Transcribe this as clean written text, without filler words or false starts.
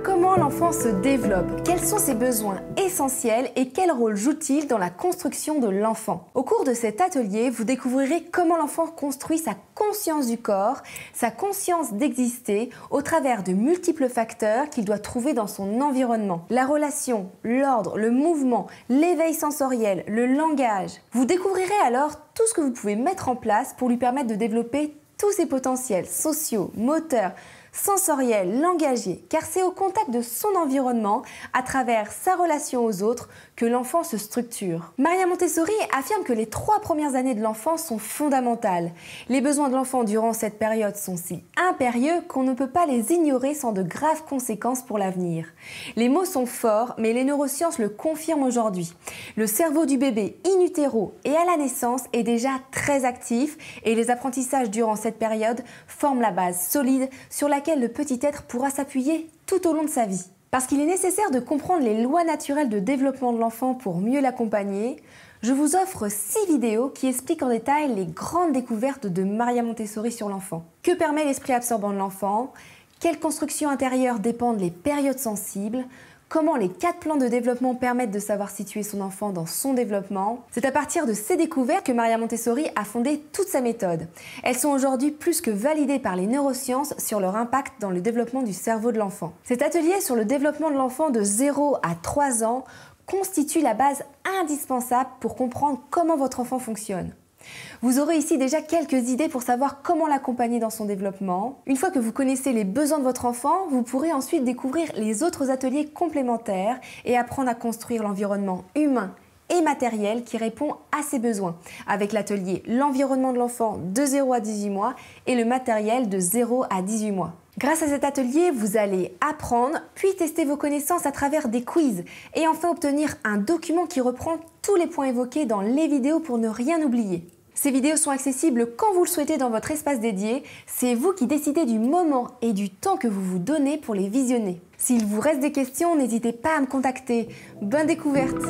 Comment l'enfant se développe? Quels sont ses besoins essentiels et quel rôle joue-t-il dans la construction de l'enfant? Au cours de cet atelier, vous découvrirez comment l'enfant construit sa conscience du corps, sa conscience d'exister au travers de multiples facteurs qu'il doit trouver dans son environnement. La relation, l'ordre, le mouvement, l'éveil sensoriel, le langage. Vous découvrirez alors tout ce que vous pouvez mettre en place pour lui permettre de développer tous ses potentiels sociaux, moteurs, sensoriel, langagier, car c'est au contact de son environnement, à travers sa relation aux autres, que l'enfant se structure. Maria Montessori affirme que les 3 premières années de l'enfant sont fondamentales. Les besoins de l'enfant durant cette période sont si impérieux qu'on ne peut pas les ignorer sans de graves conséquences pour l'avenir. Les mots sont forts, mais les neurosciences le confirment aujourd'hui. Le cerveau du bébé in utero et à la naissance est déjà très actif et les apprentissages durant cette période forment la base solide sur laquelle le petit être pourra s'appuyer tout au long de sa vie. Parce qu'il est nécessaire de comprendre les lois naturelles de développement de l'enfant pour mieux l'accompagner, je vous offre 6 vidéos qui expliquent en détail les grandes découvertes de Maria Montessori sur l'enfant. Que permet l'esprit absorbant de l'enfant? Quelles constructions intérieures dépendent les périodes sensibles? Comment les 4 plans de développement permettent de savoir situer son enfant dans son développement? C'est à partir de ces découvertes que Maria Montessori a fondé toute sa méthode. Elles sont aujourd'hui plus que validées par les neurosciences sur leur impact dans le développement du cerveau de l'enfant. Cet atelier sur le développement de l'enfant de 0 à 3 ans constitue la base indispensable pour comprendre comment votre enfant fonctionne. Vous aurez ici déjà quelques idées pour savoir comment l'accompagner dans son développement. Une fois que vous connaissez les besoins de votre enfant, vous pourrez ensuite découvrir les autres ateliers complémentaires et apprendre à construire l'environnement humain et matériel qui répond à ses besoins, avec l'atelier L'environnement de l'enfant de 0 à 18 mois et le matériel de 0 à 18 mois. Grâce à cet atelier, vous allez apprendre, puis tester vos connaissances à travers des quiz et enfin obtenir un document qui reprend tous les points évoqués dans les vidéos pour ne rien oublier. Ces vidéos sont accessibles quand vous le souhaitez dans votre espace dédié. C'est vous qui décidez du moment et du temps que vous vous donnez pour les visionner. S'il vous reste des questions, n'hésitez pas à me contacter. Bonne découverte!